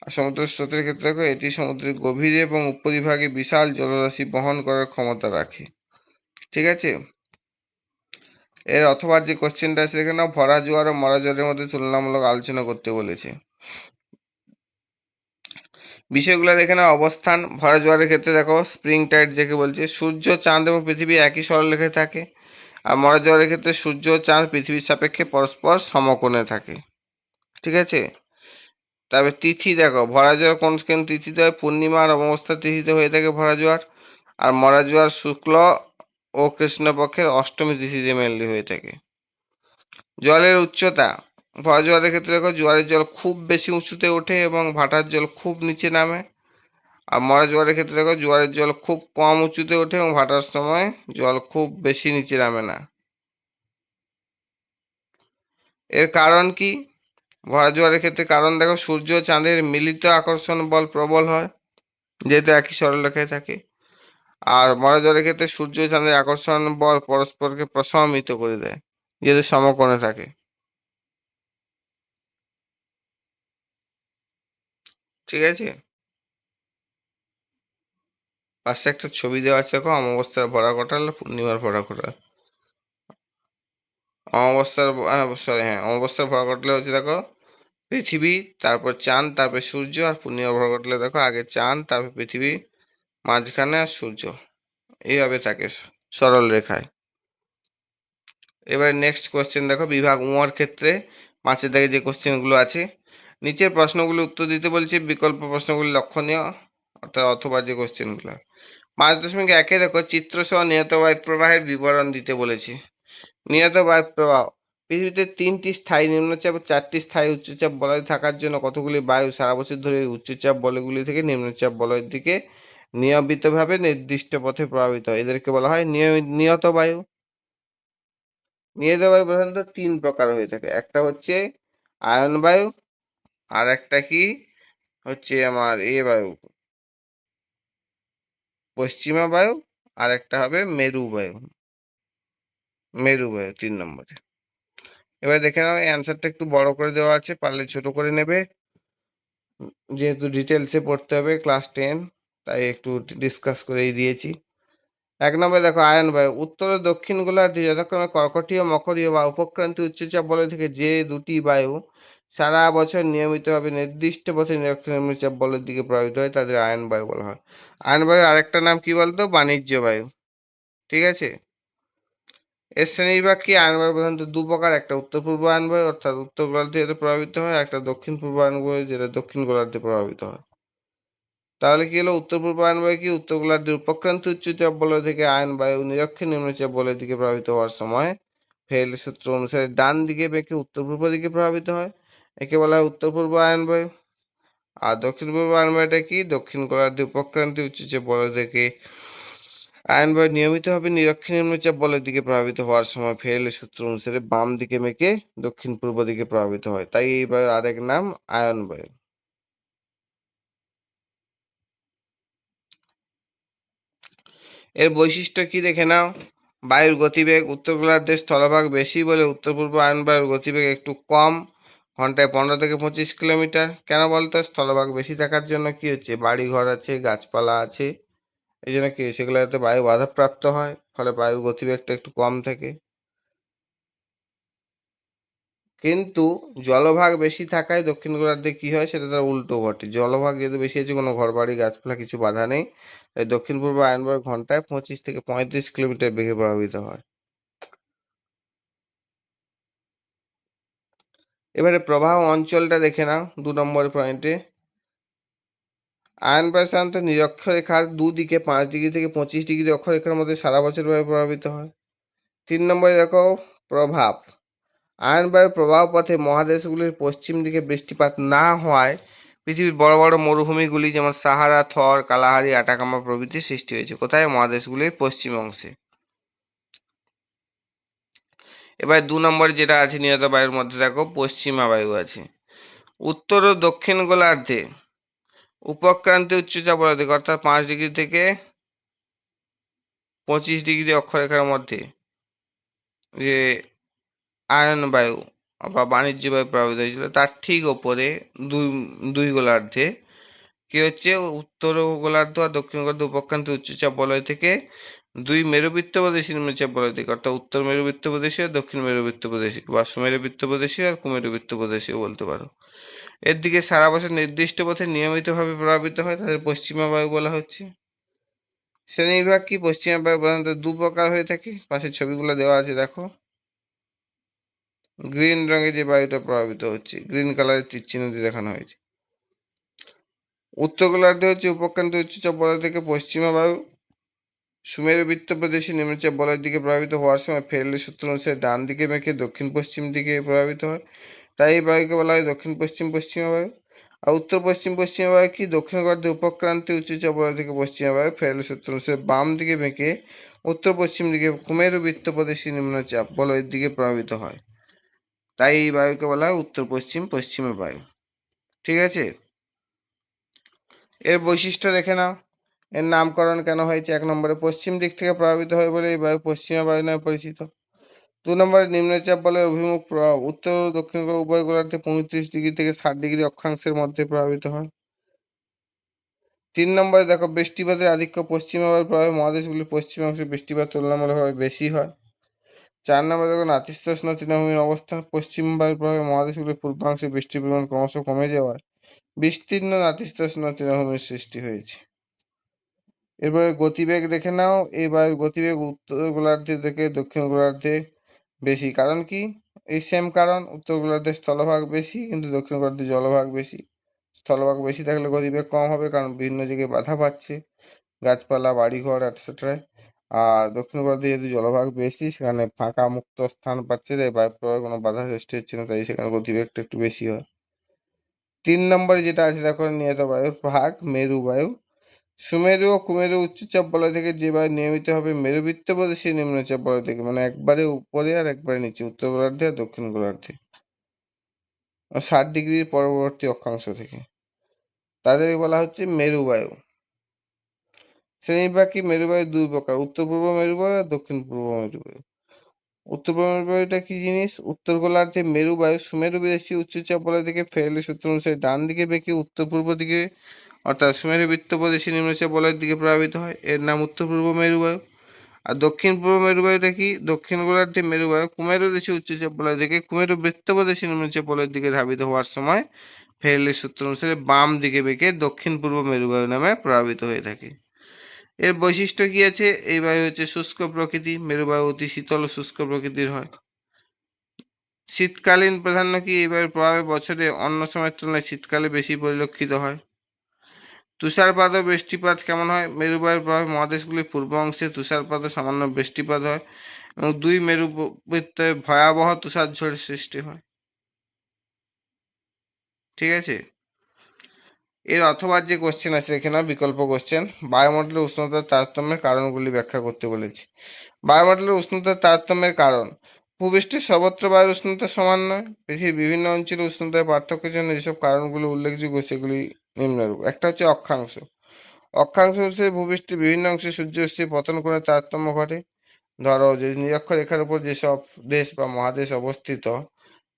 আর সমুদ্র স্রোতের ক্ষেত্রে দেখো, এটি সমুদ্রের গভীরে এবং উপরিভাগে বিশাল জলরাশি বহন করার ক্ষমতা রাখে। ঠিক আছে। এর অথবা যে কোশ্চেনটা আছে দেখে নাও, ভরা জোয়ার ও মরা জোয়ারের মধ্যে তুলনামূলক আলোচনা করতে বলেছে। বিষয়গুলো দেখে নাও। অবস্থান, ভরা জোয়ারের ক্ষেত্রে দেখো স্প্রিং টাইড যাকে বলছে, সূর্য, চাঁদ এবং পৃথিবী একই সরলরেখায় থাকে। আর মরা জোয়ারের ক্ষেত্রে সূর্য ও চাঁদ পৃথিবীর সাপেক্ষে পরস্পর সমকোণে থাকে। ঠিক আছে। তারপরে তিথি দেখো, ভরা জোয়ার কোন কোন তিথিতে হয়, পূর্ণিমা আর অমাবস্যা তিথিতে হয়ে থাকে ভরা জোয়ার। আর মরা জোয়ার শুক্ল ও কৃষ্ণপক্ষের অষ্টমী তিথিতে মেনলি হয়ে থাকে। জলের উচ্চতা, ভরা জোয়ারের ক্ষেত্রে দেখো জোয়ারের জল খুব বেশি উঁচুতে ওঠে এবং ভাটার জল খুব নিচে নামে। আর মরা জোয়ারের ক্ষেত্রে দেখো জোয়ারের জল খুব কম উঁচুতে ওঠে এবং ভাটার সময় জল খুব বেশি নিচে নামে না। এর কারণ কি, ভরা জোয়ারের ক্ষেত্রে কারণ দেখো, সূর্য ও চাঁদের মিলিত আকর্ষণ বল প্রবল হয়, যেহেতু একই সরলরেখায় থাকে। আর মরা জোয়ারের ক্ষেত্রে সূর্য ও চাঁদের আকর্ষণ বল পরস্পরকে প্রশমিত করে দেয়, যেহেতু সমকোণে থাকে। ঠিক আছে। পাশে একটা ছবি দেওয়া আছে দেখো, অমাবস্যার ভরা কোটাল পূর্ণিমার ভরা কোটাল। অমাবস্যার সরি হ্যাঁ, অমাবস্যার ভরা কোটালে হচ্ছে দেখো পৃথিবী, তারপর চাঁদ, তারপর সূর্য। আর পূর্ণিমা ভরা কোটালে দেখো আগে চাঁদ, তারপর পৃথিবী, মাঝখানে আর সূর্য, এইভাবে থাকে সরল রেখায়। এবারে নেক্সট কোশ্চেন দেখো, বিভাগ উমার ক্ষেত্রে 5-এর দাগে যে কোশ্চেনগুলো আছে, নিচের প্রশ্নগুলো উত্তর দিতে বলছে, বিকল্প প্রশ্নগুলি লক্ষণীয়, অর্থাৎ অথবা যে কোশ্চেনগুলো। 5.1-এ দেখো চিত্রসহ নিহত বায়ু প্রবাহের বিবরণ দিতে বলেছে। নিহত বায়ু প্রবাহ, পৃথিবীতে 3টি স্থায়ী নিম্নচাপ ও 4টি স্থায়ী উচ্চচাপ বলয় থাকার জন্য কতগুলি বায়ু সারা বছর ধরে উচ্চচাপ বলয়গুলি থেকে নিম্নচাপ বলয়ের দিকে নিয়মিতভাবে নির্দিষ্ট পথে প্রভাবিত হয়, এদেরকে বলা হয় নিয়ত বায়ু। নিয়ত বায়ু প্রধানত 3 প্রকার হয়ে থাকে, একটা হচ্ছে আয়ন বায়ু, আর একটা কি হচ্ছে আমার বায়ু, পশ্চিমা বায়ু, আর একটা হবে মেরু বায়ু। মেরুবায়ু 3 নম্বরে। এবার দেখে নাও, এই অ্যান্সারটা একটু বড় করে দেওয়া আছে, পারলে ছোট করে নেবে, যেহেতু ডিটেলসে পড়তে হবে ক্লাস 10, তাই একটু ডিসকাস করেই দিয়েছি। 1 নম্বরে দেখো, আয়ন বায়ু উত্তর ও দক্ষিণ গোলার্ধে যথাক্রমে কর্কটীয়, মকরীয় বা উপক্রান্তীয় উচ্চচাপ বলয় থেকে যে দুটি বায়ু সারা বছর নিয়মিতভাবে নির্দিষ্ট পথে নিরক্ষীয় নিম্নচাপ বলয়ের দিকে প্রভাবিত হয় তাদের আয়ন বায়ু বলা হয়। আয়ন বায়ু আরেকটা নাম কি বলতো? বাণিজ্য বায়ু। ঠিক আছে। এর শ্রেণীবিভাগ কি? আয়ন বায়ু প্রধানত দু প্রকার, একটা উত্তর পূর্ব আয়ন বায়ু অর্থাৎ উত্তর গোলার্ধে যেটা প্রভাবিত হয়, একটা দক্ষিণ পূর্ব আয়ন বায়ু যেটা দক্ষিণ গোলার্ধে প্রভাবিত হয়। তাহলে কি হলো? উত্তর পূর্ব আয়ন বায়ু কি? উত্তর গোলার্ধের উপক্রান্ত উচ্চচাপ বলয় থেকে আয়ন বায়ু নিরক্ষীয় নিম্নচাপ বলয়ের দিকে প্রভাবিত হওয়ার সময় ফেরেল সূত্র অনুসারে ডান দিকে বেঁকে উত্তর পূর্ব দিকে প্রভাবিত হয়, একে বলা হয় উত্তর পূর্ব আয়ন বায়ু। আর দক্ষিণ পূর্ব আয়ন বায়ুটা কি? দক্ষিণ গোলার্ধের উপক্রান্তীয় উচ্চচাপ বলয় থেকে আয়ন বায়ু নিয়মিতভাবে নিরক্ষীয় নিম্নচাপ বলয়ের দিকে প্রভাবিত হওয়ার সময় ফেরেলের সূত্র অনুসারে বাম দিকে মেঁকে দক্ষিণ পূর্ব দিকে প্রভাবিত হয়, তাই এই বায়ুর আরেক নাম আয়ন বায়ু। এর বৈশিষ্ট্য কি দেখে নাও। বায়ুর গতিবেগ উত্তর গোলার্ধের স্থলভাগ বেশি বলে উত্তর পূর্ব আয়ন বায়ুর গতিবেগ একটু কম, ঘন্টায় 15 থেকে 25 কিলোমিটার। কেন বলতো? স্থলভাগ বেশি থাকার জন্য কি হচ্ছে, বাড়ি ঘর আছে, গাছপালা আছে, এই জন্য কি সেগুলো যাতে বায়ু বাধাপ্রাপ্ত হয়, ফলে বায়ুর গতিবেগটা একটু কম থাকে। কিন্তু জলভাগ বেশি থাকায় দক্ষিণ গোলার্ধে কি হয়, সেটা তার উল্টো ঘটে। জলভাগ যেহেতু বেশি আছে, কোনো ঘর বাড়ি গাছপালা কিছু বাধা নেই, তাই দক্ষিণ পূর্ব আয়ন বায়ু ঘন্টায় 25 থেকে 35 কিলোমিটার বেগে প্রভাবিত হয়। এবারে প্রবাহ অঞ্চলটা দেখে নাও 2 নম্বর পয়েন্টে। আয়ন বায়ু সাধারণত নিরক্ষরেখার দুদিকে 5 ডিগ্রি থেকে 25 ডিগ্রি অক্ষরেখার মধ্যে সারা বছর ভাবে প্রভাবিত হয়। 3 নম্বরে দেখো প্রভাব। আয়ন বায়ুর প্রবাহ পথে মহাদেশগুলির পশ্চিম দিকে বৃষ্টিপাত না হওয়ায় পৃথিবীর বড় বড় মরুভূমিগুলি যেমন সাহারা, থর, কালাহারি, আটাকামা প্রভৃতির সৃষ্টি হয়েছে। কোথায়? মহাদেশগুলির পশ্চিম অংশে। এবার 2 নম্বরে যেটা আছে নিয়ত বায়ুর মধ্যে দেখো পশ্চিমা বায়ু আছে। উত্তর ও দক্ষিণ গোলার্ধে উপক্রান্তীয় উচ্চচাপ বলয় থেকে অর্থাৎ 5 ডিগ্রি থেকে 25 ডিগ্রি অক্ষরেখার মধ্যে যে আয়ন বায়ু বা বাণিজ্য বায়ু প্রভাবিত হয়েছিল, তার ঠিক ওপরে দুই দুই গোলার্ধে কি হচ্ছে, উত্তর গোলার্ধ আর দক্ষিণ গোলার্ধ উপক্রান্ত উচ্চচাপ বলয় থেকে দুই মেরুবৃত্ত প্রদেশী নিম্নচাপ বলয় থেকে অর্থাৎ উত্তর মেরুবৃত্ত প্রদেশী আর দক্ষিণ মেরুবৃত্ত প্রদেশী বা সুমেরুবৃত্ত প্রদেশী আর কুমেরুবৃত্ত প্রদেশীও বলতে পারো, এর দিকে সারা বছর নির্দিষ্ট পথে নিয়মিতভাবে প্রভাবিত হয়, তাদের পশ্চিমা বায়ু বলা হচ্ছে। শ্রেণীবিভাগ কি? পশ্চিমা বায়ু প্রধানত দু প্রকার হয়ে থাকে, পাশের ছবিগুলো দেওয়া আছে দেখো। গ্রিন রঙে যে বায়ুটা প্রভাবিত হচ্ছে, গ্রিন কালারের তীর চিহ্ন দিয়ে দেখানো হয়েছে, উত্তর গোলার্ধে হচ্ছে উপক্রান্ত উচ্চচাপ বলয় থেকে পশ্চিমা বায়ু সুমেরুবৃত্ত প্রদেশে নিম্নচাপ বলয়ের দিকে প্রভাবিত হওয়ার সময় ফেরেলের সূত্র অনুসারে ডান দিকে মেঁকে দক্ষিণ পশ্চিম দিকে প্রভাবিত হয়, তাই এই বায়ুকে বলা হয় দক্ষিণ পশ্চিম পশ্চিমা বায়ু। আর উত্তর পশ্চিম পশ্চিমা বায়ু কি? দক্ষিণ গোলার্ধে উপক্রান্তে উচ্চচাপ বলয় থেকে পশ্চিমা বায়ু ফেরেলের সূত্র অনুসারে বাম দিকে মেঁকে উত্তর পশ্চিম দিকে কুমেরুবৃত্ত প্রদেশী নিম্নচাপ বলয়ের দিকে প্রভাবিত হয়, তাই এই বায়ুকে বলা হয় উত্তর পশ্চিম পশ্চিমা বায়ু। ঠিক আছে। এর বৈশিষ্ট্য দেখে নাও। এর নামকরণ কেন হয়েছে? 1 নম্বরে পশ্চিম দিক থেকে প্রভাবিত হয় বলে এই বায়ু পশ্চিমা বায়ু নামে পরিচিত। 2 নম্বরে নিম্নচাপ বলের অভিমুখ প্রভাব উত্তর ও দক্ষিণ উভয় গোলার্ধে 35 ডিগ্রি থেকে 60 ডিগ্রি অক্ষাংশের মধ্যে প্রভাবিত হয়। 3 নম্বরে দেখো বৃষ্টিপাতের আধিক্য পশ্চিমা বায়ুর প্রভাবে মহাদেশগুলির পশ্চিমাংশে বৃষ্টিপাত তুলনামূলকভাবে বেশি হয়। 4 নম্বরে দেখো নাতিশীতোষ্ণ তৃণভূমির অবস্থান পশ্চিম বায়ুর প্রভাবে মহাদেশগুলির পূর্বাংশে বৃষ্টির পরিমাণ ক্রমশ কমে যাওয়ায় বিস্তীর্ণ নাতিশীতোষ্ণ তৃণভূমির সৃষ্টি হয়েছে। এরপরে গতিবেগ দেখে নাও। এই বায়ুর গতিবেগ উত্তর গোলার্ধে থেকে দক্ষিণ গোলার্ধে বেশি। কারণ কি? এই সেম কারণ, উত্তর গোলার্ধে স্থলভাগ বেশি কিন্তু দক্ষিণ গোলার্ধে জলভাগ বেশি। স্থলভাগ বেশি থাকলে গতিবেগ কম হবে, কারণ বিভিন্ন জায়গায় বাধা পাচ্ছে, গাছপালা, বাড়িঘর এটসেট্রায়। আর দক্ষিণ গোলার্ধে যেহেতু জলভাগ বেশি, সেখানে ফাঁকা মুক্ত স্থান পাচ্ছে, তাই বায়ু প্রবাহে কোনো বাধা সৃষ্টি হচ্ছে না, তাই সেখানে গতিবেগটা একটু বেশি হয়। 3 নম্বরে যেটা আছে দেখো নিয়ত বায়ুর ভাগ মেরু বায়ু। সুমেরু ও কুমেরু উচ্চচাপ বলয় থেকে যে বায়ু নিয়মিতভাবে মেরুবৃত্ত প্রদেশে নিম্নচাপ বলয় থেকে, মানে একবারে উপরে আর একবারে নিচে, উত্তর গোলার্ধে আর দক্ষিণ গোলার্ধে 60 ডিগ্রির পরবর্তী অক্ষাংশ থেকে, তাদের বলা হচ্ছে মেরু বায়ু। শ্রেণীবিভাগ কি? মেরুবায়ু দুই প্রকার, উত্তর পূর্ব মেরুবায়ু আর দক্ষিণ পূর্ব মেরুবায়ু। উত্তর পূর্ব মেরুবায়ুটা কি জিনিস? উত্তর গোলার্ধে মেরুবায়ু সুমেরু বিদেশি উচ্চচাপ বলয় থেকে ফেরেলি সূত্র অনুসারে ডান দিকে বেঁকে উত্তর পূর্ব দিকে অর্থাৎ সুমেরু বৃত্ত প্রদেশে নিম্নচাপ বলয়ের দিকে প্রভাবিত হয়, এর নাম উত্তর পূর্ব মেরুবায়ু। আর দক্ষিণ পূর্ব মেরুবায়ুটা কি? দক্ষিণ গোলার্ধে মেরুবায়ু কুমেরু দেশে উচ্চচাপ বলয় থেকে কুমেরু বৃত্ত প্রদেশে নিম্নচাপ বলয়ের দিকে ধাবিত হওয়ার সময় ফেরেলি সূত্র অনুসারে বাম দিকে বেঁকে দক্ষিণ পূর্ব মেরুবায়ু নামে প্রভাবিত হয়ে থাকে। এর বৈশিষ্ট্য কি আছে? এই বায়ু হচ্ছে শুষ্ক প্রকৃতি, মেরুবায়ু অতি শীতল ও শুষ্ক প্রকৃতির হয়। শীতকালীন প্রাধান্য কি? এই বায়ুর প্রভাবে বছরে অন্য সময়ের তুলনায় শীতকালে বেশি পরিলক্ষিত হয়। তুষারপাত ও বৃষ্টিপাত কেমন হয়? মেরুবায়ুর প্রভাবে মহাদেশগুলির পূর্ব অংশে তুষারপাত ও সামান্য বৃষ্টিপাত হয় এবং দুই মেরুবৃত্তে ভয়াবহ তুষারঝড়ের সৃষ্টি হয়। ঠিক আছে, এর অথবা যে কোশ্চেন আছে এখানে বিকল্প কোশ্চেন, বায়ুমণ্ডলের উষ্ণতার তারতম্যের কারণগুলি ব্যাখ্যা করতে বলেছি। বায়ুমণ্ডলের উষ্ণতার তারতম্যের কারণ: ভূপৃষ্ঠের সর্বত্র বায়ুর উষ্ণতা সমান নয়। পৃথিবীর বিভিন্ন অঞ্চলে উষ্ণতার পার্থক্যের জন্য যেসব কারণগুলো উল্লেখযোগ্য সেগুলি নিম্নরূপ। একটা হচ্ছে অক্ষাংশ। অক্ষাংশ হচ্ছে ভূপৃষ্ঠের বিভিন্ন অংশে সূর্যরশ্মি পতন করে তারতম্য ঘটে। ধরো যদি নিরক্ষরেখার উপর যেসব দেশ বা মহাদেশ অবস্থিত,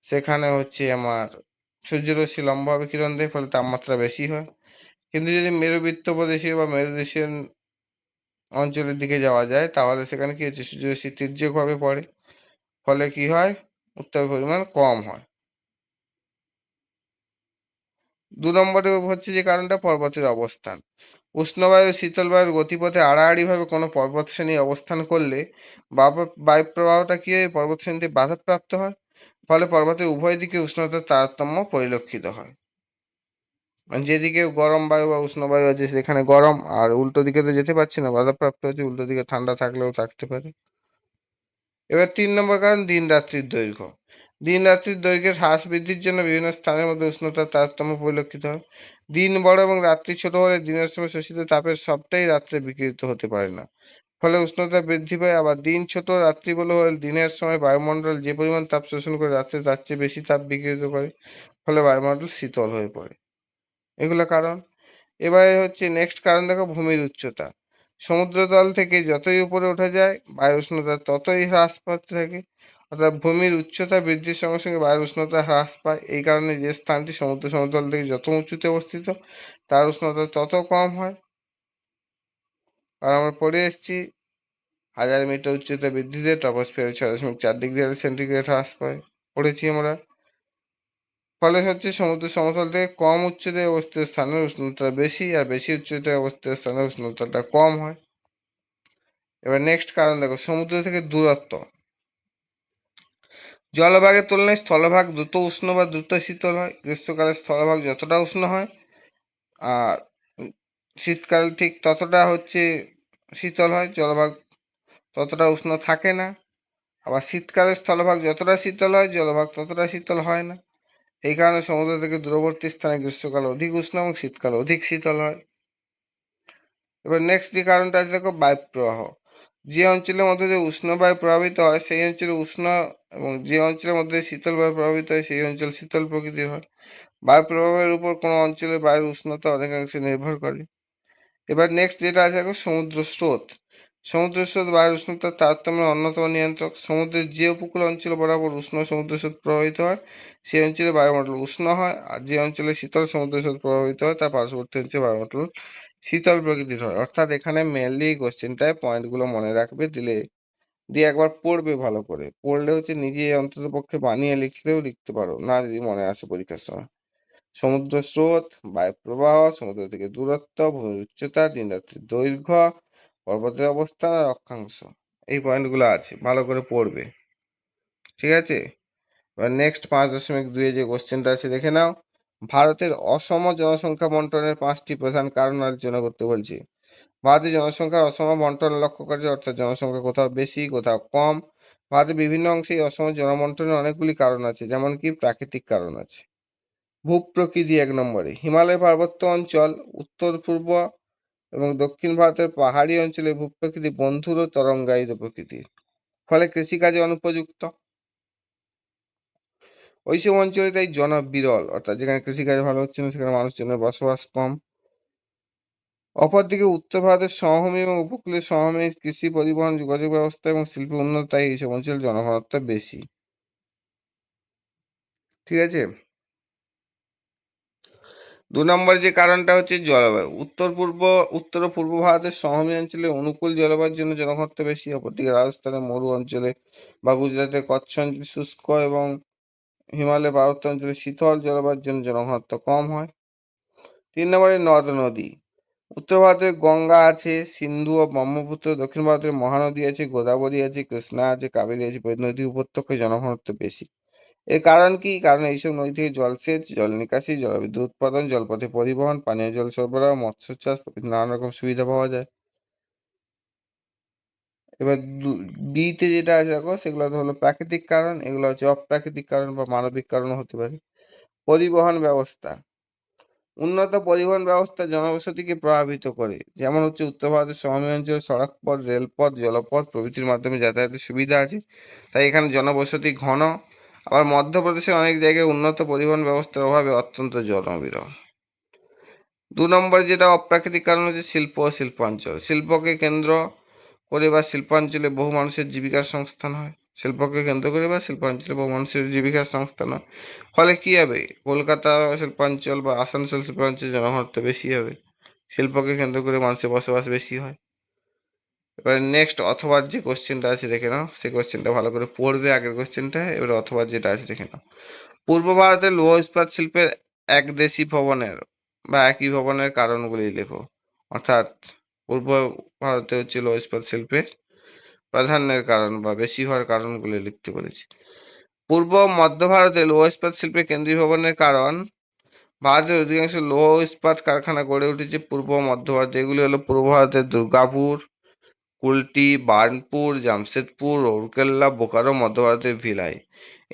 সেখানে হচ্ছে আমার সূর্যরশ্মি লম্বভাবে কিরণ দেয়, ফলে তাপমাত্রা বেশি হয়। কিন্তু যদি মেরুবৃত্ত প্রদেশীয় বা মেরুদেশীয় অঞ্চলের দিকে যাওয়া যায়, তাহলে সেখানে কি হচ্ছে সূর্যরশ্মি তির্যকভাবে পড়ে, ফলে কি হয়, উত্তাপের পরিমাণ কম হয়। 2 নম্বরে হচ্ছে যে কারণটা পর্বতের অবস্থান। উষ্ণবায়ু শীতল বায়ুর গতিপথে আড়াআড়িভাবে কোনো পর্বতশ্রেণী অবস্থান করলে বায়ু প্রবাহটা কি হয়, পর্বতশ্রেণীতে বাধাপ্রাপ্ত হয়, ফলে পর্বতের উভয় দিকে উষ্ণতার তারতম্য পরিলক্ষিত হয়। মানে যেদিকে গরম বায়ু বা উষ্ণ বায়ু আছে সেখানে গরম, আর উল্টো দিকে তো যেতে পারছে না, বাধাপ্রাপ্ত হচ্ছে, উল্টো দিকে ঠান্ডা থাকলেও থাকতে পারে। এবার 3 নম্বর কারণ দিন রাত্রির দৈর্ঘ্য। দিন রাত্রির দৈর্ঘ্যের হ্রাস বৃদ্ধির জন্য বিভিন্ন স্থানের মধ্যে উষ্ণতার তারতম্য পরিলক্ষিত হয়। দিন বড় এবং রাত্রি ছোট হলে দিনের সময় শোষিত তাপের সবটাই রাত্রে বিকিরিত হতে পারে না, ফলে উষ্ণতা বৃদ্ধি পায়। আবার দিন ছোট রাত্রি বড় হলে দিনের সময় বায়ুমণ্ডল যে পরিমাণ তাপ শোষণ করে রাত্রে তার চেয়ে বেশি তাপ বিকিরিত করে, ফলে বায়ুমণ্ডল শীতল হয়ে পড়ে। এগুলো কারণ। এবারে হচ্ছে নেক্সট কারণ দেখো, ভূমির উচ্চতা। সমুদ্রতল থেকে যতই উপরে ওঠা যায় বায়ুর উষ্ণতা ততই হ্রাস পাতে থাকে, অর্থাৎ ভূমির উচ্চতা বৃদ্ধির সঙ্গে সঙ্গে বায়ুর উষ্ণতা হ্রাস পায়। এই কারণে যে স্থানটি সমুদ্র সমতল থেকে যত উঁচুতে অবস্থিত তার উষ্ণতা তত কম হয়। আর আমরা পড়ে এসেছি 1000 মিটার উচ্চতা বৃদ্ধিতে ট্রপোস্ফিয়ারে 6.4 ডিগ্রি সেন্টিগ্রেড হ্রাস পায়, পড়েছি আমরা। ফলে হচ্ছে সমুদ্র সমতল থেকে কম উচ্চতায় অবস্থিত স্থানের উষ্ণতা বেশি, আর বেশি উচ্চতায় অবস্থিত স্থানের উষ্ণতাটা কম হয়। এবার নেক্সট কারণ দেখো, সমুদ্র থেকে দূরত্ব। জলভাগের তুলনায় স্থলভাগ দ্রুত উষ্ণ বা দ্রুত শীতল হয়। গ্রীষ্মকালে স্থলভাগ যতটা উষ্ণ হয়, আর শীতকাল ঠিক ততটা হচ্ছে শীতল হয়, জলভাগ ততটা উষ্ণ থাকে না। আবার শীতকালে স্থলভাগ যতটা শীতল হয়, জলভাগ ততটা শীতল হয় না। এই কারণে সমুদ্র থেকে দূরবর্তী স্থানে গ্রীষ্মকাল অধিক উষ্ণ এবং শীতকাল অধিক শীতল হয়। এবার নেক্সট যে কারণটা আছে দেখো, বায়ু প্রবাহ। যে অঞ্চলের মধ্যে দিয়ে উষ্ণ বায়ু প্রভাবিত হয় সেই অঞ্চলে উষ্ণ, এবং যে অঞ্চলের মধ্যে শীতল বায়ু প্রভাবিত হয় সেই অঞ্চল শীতল প্রকৃতির হয়। বায়ু প্রভাবের উপর কোনো অঞ্চলের বায়ুর উষ্ণতা অনেকাংশে নির্ভর করে। এবার নেক্সট যেটা আছে দেখো, সমুদ্র স্রোত। সমুদ্র স্রোত বায়ুর উষ্ণতার তারতম্যের অন্যতম নিয়ন্ত্রক। সমুদ্রের যে উপকূল অঞ্চল বরাবর উষ্ণ সমুদ্র স্রোত প্রবাহিত হয় সেই অঞ্চলে বায়ুমণ্ডল উষ্ণ হয়, আর যে অঞ্চলে শীতল সমুদ্র স্রোত প্রবাহিত হয় তার পার্শ্ববর্তী অঞ্চলে বায়ুমণ্ডল শীতল প্রকৃতির হয়। অর্থাৎ এখানে মেনলি কোশ্চেনটায় পয়েন্টগুলো মনে রাখবে, দিয়ে একবার পড়বে, ভালো করে পড়লে হচ্ছে নিজে অন্তত পক্ষে বানিয়ে লিখলেও লিখতে পারো, না যদি মনে আসে পরীক্ষার সময়। সমুদ্র স্রোত, বায়ু প্রবাহ, সমুদ্র থেকে দূরত্ব, ভূমির উচ্চতা, দিন রাত্রির দৈর্ঘ্য, পর্বতের অবস্থান আর অক্ষাংশ, এই পয়েন্টগুলো আছে, ভালো করে পড়বে। ঠিক আছে, এবার নেক্সট 5.2 যে কোশ্চেনটা আছে দেখে নাও। ভারতের অসম জনসংখ্যা বন্টনের 5টি প্রধান কারণ আলোচনা করতে বলছি। ভারতের জনসংখ্যার অসম বন্টন লক্ষ্য করেছে, অর্থাৎ জনসংখ্যা কোথাও বেশি কোথাও কম। ভারতের বিভিন্ন অংশে এই অসম জনবন্টনের অনেকগুলি কারণ আছে, যেমন কি প্রাকৃতিক কারণ আছে। ভূপ্রকৃতি 1 নম্বরে, হিমালয় পার্বত্য অঞ্চল, উত্তর পূর্ব এবং দক্ষিণ ভারতের পাহাড়ি অঞ্চলে ভূপ্রকৃতি বন্ধুর ও তরঙ্গায়িত প্রকৃতির, ফলে কৃষিকাজে অনুপযুক্ত। ওইসব অঞ্চলে তাই জনবিরল, অর্থাৎ যেখানে কৃষিকাজ ভালো হচ্ছে না সেখানে মানুষজনের বসবাস কম। অপরদিকে উত্তর ভারতের সমভূমি এবং উপকূলীয় সমভূমি কৃষি, পরিবহন, যোগাযোগ ব্যবস্থা এবং শিল্পে উন্নত, তাই এইসব অঞ্চলে জনঘনত্ব বেশি। ঠিক আছে। 2 নম্বর যে কারণটা হচ্ছে জলবায়ু। উত্তর ও পূর্ব ভারতের সমভূমি অঞ্চলে অনুকূল জলবায়ুর জন্য জনঘনত্ব বেশি। অপরদিকে রাজস্থানের মরু অঞ্চলে বা গুজরাটের কচ্ছ অঞ্চলে শুষ্ক এবং হিমালয়ের পার্বত্য অঞ্চলে শীতল জলবায়ুর জন্য জনঘনত্ব কম হয়। 3 নম্বরে নদ নদী। উত্তর ভারতের গঙ্গা আছে, সিন্ধু ও ব্রহ্মপুত্র। দক্ষিণ ভারতের মহানদী আছে, গোদাবরী আছে, কৃষ্ণা আছে, কাবেরী আছে। নদী উপত্যকায় জনঘনত্ব বেশি। এর কারণ কি? কারণ এইসব নদী থেকে জলসেচ, জল নিকাশি, জলবিদ্যুৎ উৎপাদন, জলপথে পরিবহন, পানীয় জল সরবরাহ, মৎস্য চাষ, নানান রকম সুবিধা পাওয়া যায়। এবার বিতে যেটা আছে দেখো, সেগুলো তো হলো প্রাকৃতিক কারণ, এগুলো হচ্ছে অপ্রাকৃতিক কারণ বা মানবিক কারণও হতে পারে। পরিবহন ব্যবস্থা। উন্নত পরিবহন ব্যবস্থা জনবসতিকে প্রভাবিত করে। যেমন হচ্ছে উত্তর ভারতের সমভূমি অঞ্চলে সড়কপথ, রেলপথ, জলপথ প্রভৃতির মাধ্যমে যাতায়াতের সুবিধা আছে, তাই এখানে জনবসতি ঘন। আবার মধ্যপ্রদেশের অনেক জায়গায় উন্নত পরিবহন ব্যবস্থার অভাবে অত্যন্ত জনবিরল। 2 নম্বর যেটা অপ্রাকৃতিক কারণ হচ্ছে শিল্প ও শিল্পাঞ্চল। শিল্পকে কেন্দ্র করে বা শিল্পাঞ্চলে বহু মানুষের জীবিকার সংস্থান হয়। শিল্পকে কেন্দ্র করে বা শিল্পাঞ্চলে বহু মানুষের জীবিকার সংস্থান হয়। ফলে কি হবে? কলকাতা শিল্পাঞ্চল বা আসানসোল শিল্পাঞ্চলে জনঘনত্ব বেশি হবে। শিল্পকে কেন্দ্র করে মানুষের বসবাস বেশি হয়। এবার নেক্সট অথবা যে কোশ্চেনটা আছে দেখে নাও, সেই কোশ্চেনটা ভালো করে পড়বে, আগের কোশ্চেনটা। এবার অথবা যেটা আছে দেখে নাও। পূর্ব ভারতের লৌহ ইস্পাত শিল্পের একদেশী ভবনের বা একই ভবনের কারণগুলি লেখো। অর্থাৎ পূর্ব ভারতে হচ্ছে লৌহ ইস্পাত শিল্পের প্রাধান্যের কারণ বা বেশি হওয়ার কারণগুলি লিখতে বলেছি। পূর্ব মধ্য ভারতে লৌহ ইস্পাত শিল্পের কেন্দ্রীয় ভবনের কারণ, ভারতের অধিকাংশ লৌহ ইস্পাত কারখানা গড়ে উঠেছে পূর্ব মধ্য ভারতে। এগুলি হলো পূর্ব ভারতের দুর্গাপুর, কুলটি, বার্নপুর, জামশেদপুর, রৌরকেল্লা, বোকারো, মধ্য ভারতের ভিলাই।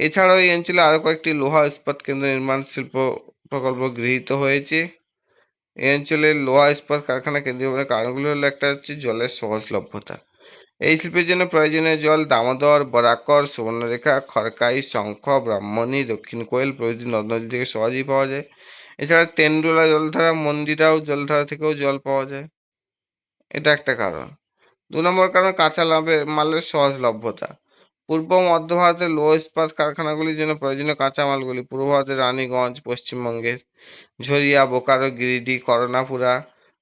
এছাড়াও এই অঞ্চলে আরও কয়েকটি লোহা ইস্পাত কেন্দ্র নির্মাণ শিল্প প্রকল্প গৃহীত হয়েছে। এই অঞ্চলের লোহা ইস্পাত কারখানা কেন্দ্রীয় কারণগুলো হলো, একটা হচ্ছে জলের সহজলভ্যতা। এই শিল্পের জন্য প্রয়োজনীয় জল দামোদর, বরাকর, সুবর্ণরেখা, খড়কাই, শঙ্খ, ব্রাহ্মণী, দক্ষিণ কোয়েল প্রভৃতি নদ নদী থেকে সহজেই পাওয়া যায়। এছাড়া তেন্ডুলা জলধারা, মন্দিরাও জলধারা থেকেও জল পাওয়া যায়। এটা একটা কারণ। 2 নম্বর কারণ কাঁচা মালের সহজলভ্যতা। পূর্ব মধ্য ভারতের লৌহ ইস্পাত কারখানাগুলির জন্য প্রয়োজনীয় কাঁচামালগুলি পূর্ব ভারতের রানীগঞ্জ, পশ্চিমবঙ্গের ঝরিয়া, বোকারো, গিরিডি, করোনাপুরা,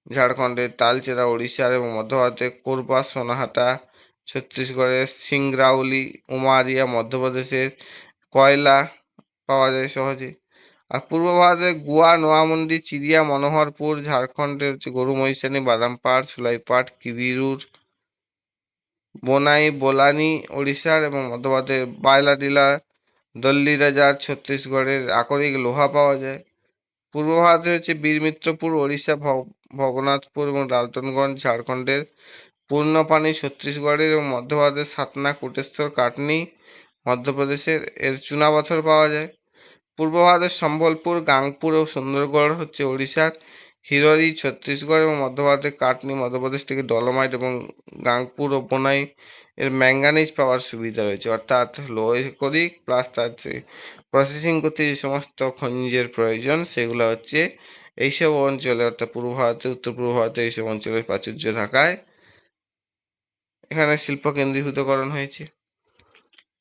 ঝাড়খণ্ডের তালচেরা, ওড়িশার এবং মধ্য ভারতের কোরবা, সোনাহাটা, ছত্তিশগড়ের সিংরাউলি, উমারিয়া, মধ্যপ্রদেশের কয়লা পাওয়া যায় সহজে। আর পূর্ব ভারতের গোয়া, নোয়ামুন্ডি, চিরিয়া, মনোহরপুর, ঝাড়খণ্ডের হচ্ছে গরুমহিষানি, বাদামপাড়, সুলাইপাট, কিবিরুর, বোনাই, বোলানি ওড়িশার এবং মধ্য ভারতের বায়লাডিলা, দল্লিরাজার, ছত্তিশগড়ের আকরিক লোহা পাওয়া যায়। পূর্ব ভারতে হচ্ছে বীরমিত্রপুর, ওড়িশা, ভগনাথপুর এবং ডালটনগঞ্জ, ঝাড়খণ্ডের পূর্ণপানি, ছত্তিশগড়ের এবং মধ্য ভারতের সাতনা, কোটেশ্বর, কাটনি, মধ্যপ্রদেশের এর চুনাপাথর পাওয়া যায়। পূর্ব ভারতের সম্বলপুর, গাংপুর ও সুন্দরগড় হচ্ছে ওড়িশার, হিররি ছত্তিশগড় এবং মধ্য ভারতের কাটনি মধ্যপ্রদেশ থেকে ডলোমাইট এবং গাংপুর ও বোনাই এর ম্যাঙ্গানিজ পাওয়ার সুবিধা রয়েছে। অর্থাৎ লোহ করিক প্লাস তার প্রসেসিং করতে যে সমস্ত খনিজের প্রয়োজন, সেগুলো হচ্ছে এইসব অঞ্চলে, অর্থাৎ পূর্ব ভারতে, উত্তর পূর্ব ভারতে এইসব অঞ্চলের প্রাচুর্য থাকায় এখানে শিল্প কেন্দ্রীভূতকরণ হয়েছে।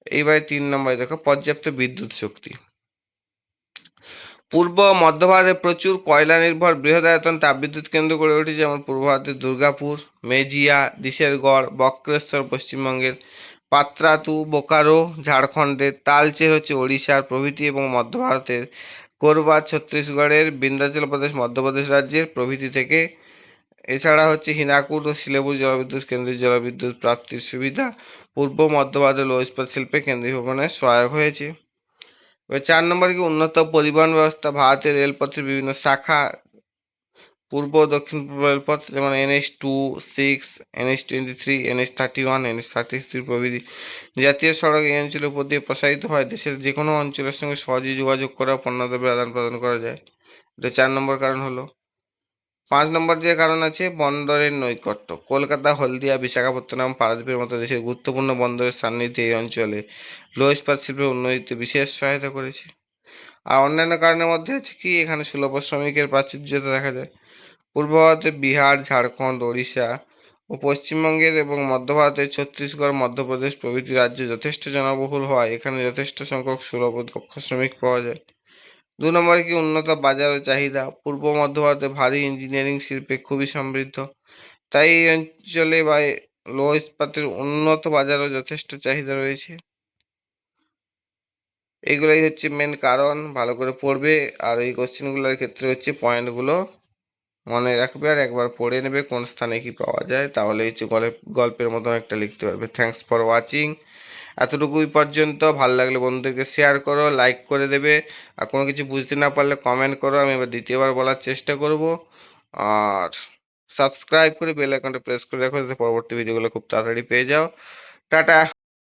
এইবারে 3 নম্বরে দেখো পর্যাপ্ত বিদ্যুৎ শক্তি। পূর্ব মধ্য ভারতে প্রচুর কয়লা নির্ভর বৃহদায়তন তাপবিদ্যুৎ কেন্দ্র গড়ে উঠেছে, যেমন পূর্ব ভারতের দুর্গাপুর, মেজিয়া, দিশেরগড়, বক্রেশ্বর পশ্চিমবঙ্গের, পাত্রাতু, বোকারো ঝাড়খণ্ডের, তালচের হচ্ছে ওড়িশার প্রভৃতি এবং মধ্য ভারতের কোরবা ছত্তিশগড়ের, বিন্ধ্যাচল প্রদেশ মধ্যপ্রদেশ রাজ্যের প্রভৃতি থেকে। এছাড়া হচ্ছে হীরাকুদ ও শিলেপুর জলবিদ্যুৎ কেন্দ্রের জলবিদ্যুৎ প্রাপ্তির সুবিধা পূর্ব মধ্য ভারতের লৌহ ইস্পাত শিল্পে কেন্দ্রীভবনে সহায়ক হয়েছে। এবার 4 নম্বরে কি উন্নত পরিবহন ব্যবস্থা। ভারতের রেলপথের বিভিন্ন শাখা, পূর্ব ও দক্ষিণ পূর্ব রেলপথ, যেমন NH-26, NH-23, NH-31, NH-33 প্রভৃতি জাতীয় সড়ক এই অঞ্চলের উপর দিয়ে প্রসারিত হয়। দেশের যে কোনো অঞ্চলের সঙ্গে সহজেই যোগাযোগ করা, পণ্যদ্রব্যের আদান প্রদান করা যায়। এটা 4 নম্বর কারণ হলো। 5 নম্বর যে কারণ আছে বন্দরের নৈকট্য। কলকাতা, হলদিয়া, বিশাখাপত্তনম, পারাদ্বীপের মতো দেশের গুরুত্বপূর্ণ বন্দরের সান্নিধ্যে এই অঞ্চলে লৌহ ইস্পাত শিল্পের উন্নতিতে বিশেষ সহায়তা করেছে। আর অন্যান্য কারণের মধ্যে হচ্ছে কি, এখানে সুলভ শ্রমিকের প্রাচুর্যতা দেখা যায়। পূর্ব ভারতে বিহার, ঝাড়খণ্ড, ওড়িশা ও পশ্চিমবঙ্গের এবং মধ্য ভারতের ছত্তিশগড়, মধ্যপ্রদেশ প্রভৃতি রাজ্যে যথেষ্ট জনবহুল হওয়ায় এখানে যথেষ্ট সংখ্যক সুলভ ও দক্ষ শ্রমিক পাওয়া যায়। 2 নম্বরে কি উন্নত বাজার ও চাহিদা। পূর্ব মধ্য ভারতে ভারী ইঞ্জিনিয়ারিং শিল্পে খুবই সমৃদ্ধ, তাই এই অঞ্চলে বা লৌহ ইস্পাতের উন্নত বাজার ও যথেষ্ট চাহিদা রয়েছে। এইগুলাই হচ্ছে মেন কারণ, ভালো করে পড়বে আর এই কোশ্চেনগুলোর ক্ষেত্রে হচ্ছে পয়েন্টগুলো মনে রাখবে আর একবার পড়ে নেবে কোন স্থানে কি পাওয়া যায়, তাহলে হচ্ছে গল্পের মতন একটা লিখতে পারবে। Thanks for watching. এতটুকুই পর্যন্ত। ভালো লাগলে বন্ধুদেরকে শেয়ার করো, লাইক করে দেবে, আর কোনো কিছু বুঝতে না পারলে কমেন্ট করো, আমি এবার দ্বিতীয়বার বলার চেষ্টা করব। আর সাবস্ক্রাইব করে বেল আইকনটা প্রেস করে রাখো যাতে পরবর্তী ভিডিওগুলো খুব তাড়াতাড়ি পেয়ে যাও। টাটা।